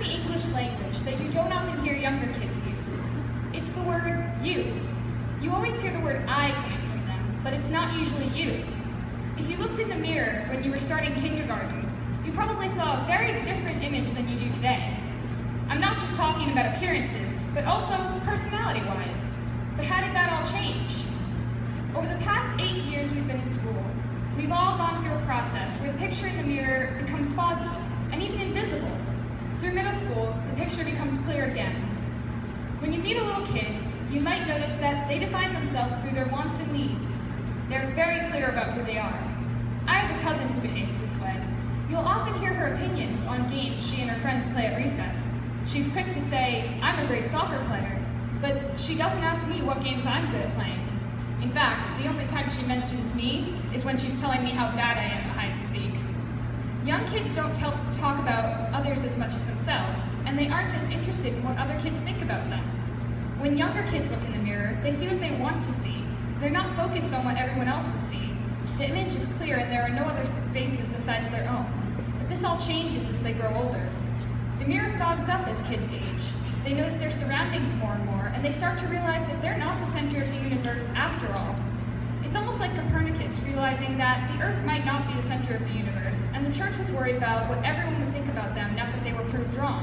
in the English language that you don't often hear younger kids use. It's the word you. You always hear the word I coming from them, but it's not usually you. If you looked in the mirror when you were starting kindergarten, you probably saw a very different image than you do today. I'm not just talking about appearances, but also personality-wise. But how did that all change? Over the past 8 years we've been in school, we've all gone through a process where the picture in the mirror becomes foggy and even invisible. Through middle school, the picture becomes clear again. When you meet a little kid, you might notice that they define themselves through their wants and needs. They're very clear about who they are. I have a cousin who behaves this way. You'll often hear her opinions on games she and her friends play at recess. She's quick to say, I'm a great soccer player, but she doesn't ask me what games I'm good at playing. In fact, the only time she mentions me is when she's telling me how bad I am at hide and seek. Young kids don't talk about others as much as themselves, and they aren't as interested in what other kids think about them. When younger kids look in the mirror, they see what they want to see. They're not focused on what everyone else is seeing. The image is clear and there are no other faces besides their own. But this all changes as they grow older. The mirror fogs up as kids age. They notice their surroundings more and more, and they start to realize that they're not the center of the universe after all. It's almost like Copernicus realizing that the Earth might not be the center of the universe, and the church was worried about what everyone would think about them now that they were proved wrong.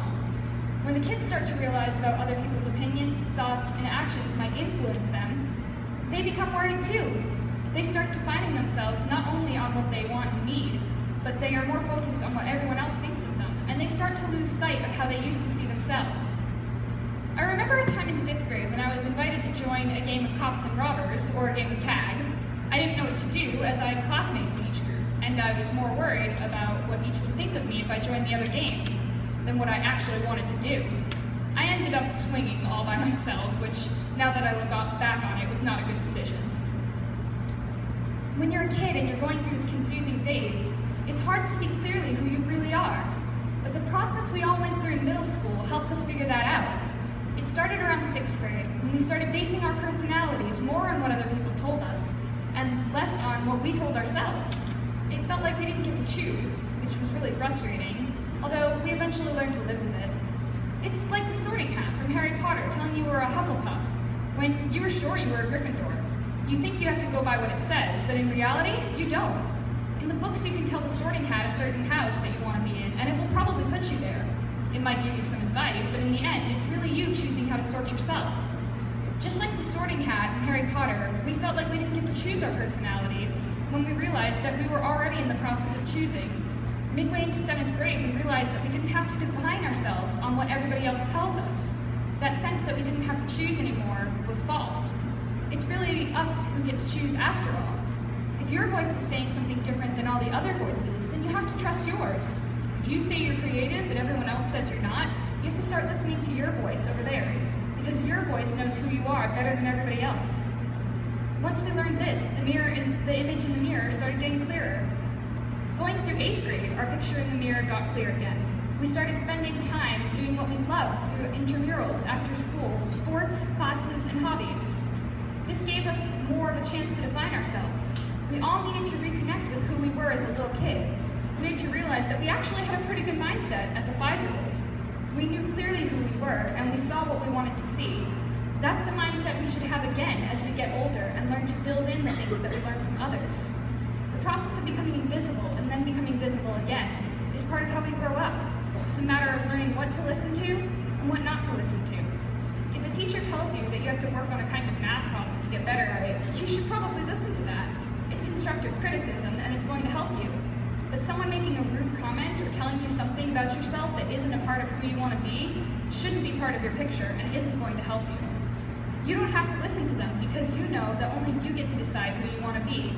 When the kids start to realize about other people's opinions, thoughts, and actions might influence them, they become worried too. They start defining themselves not only on what they want and need, but they are more focused on what everyone else thinks of them, and they start to lose sight of how they used to see themselves. I remember a time in 5th grade when I was invited to join a game of cops and robbers, or a game of tag. I didn't know what to do as I had classmates in each group, and I was more worried about what each would think of me if I joined the other game than what I actually wanted to do. I ended up swinging all by myself, which, now that I look back on it, was not a good decision. When you're a kid and you're going through this confusing phase, it's hard to see clearly who you really are. But the process we all went through in middle school helped us figure that out. It started around 6th grade, when we started basing our personalities more on what other people told us, and less on what we told ourselves. It felt like we didn't get to choose, which was really frustrating, although we eventually learned to live with it. It's like the sorting hat from Harry Potter telling you were a Hufflepuff, when you were sure you were a Gryffindor. You think you have to go by what it says, but in reality, you don't. In the books you can tell the sorting hat a certain house that you want to be in, and it will probably put you there. It might give you some advice, but in the end, it's really you choosing how to sort yourself. Just like the sorting hat in Harry Potter, we felt like we didn't get to choose our personalities when we realized that we were already in the process of choosing. Midway into 7th grade, we realized that we didn't have to define ourselves on what everybody else tells us. That sense that we didn't have to choose anymore was false. It's really us who get to choose after all. If your voice is saying something different than all the other voices, then you have to trust yours. If you say you're creative but everyone else says you're not, you have to start listening to your voice over theirs, because your voice knows who you are better than everybody else. Once we learned this, the image in the mirror started getting clearer. Going through 8th grade, our picture in the mirror got clear again. We started spending time doing what we loved through intramurals, after school, sports, classes, and hobbies. This gave us more of a chance to define ourselves. We all needed to reconnect with who we were as a little kid. We had to realize that we actually had a pretty good mindset as a 5-year-old. We knew clearly who we were, and we saw what we wanted to see. That's the mindset we should have again as we get older and learn to build in the things that we learned from others. The process of becoming invisible and then becoming visible again is part of how we grow up. It's a matter of learning what to listen to and what not to listen to. If a teacher tells you that you have to work on a kind of math problem to get better at it, you should probably listen to that. It's constructive criticism and it's going to help you. But someone making a rude comment or telling you something about yourself that isn't a part of who you want to be shouldn't be part of your picture and isn't going to help you. You don't have to listen to them because you know that only you get to decide who you want to be.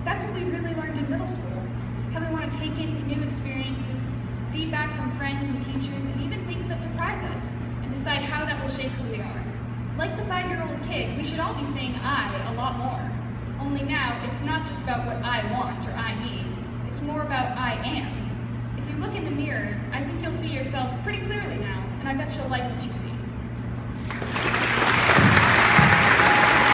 That's what we really learned in middle school, how we want to take in new experiences, feedback from friends and teachers, and even things that surprise us, and decide how that will shape who we are. Like the 5-year-old kid, we should all be saying I a lot more. Only now, it's not just about what I want or I need, it's more about I am. If you look in the mirror, I think you'll see yourself pretty clearly now, and I bet you'll like what you see.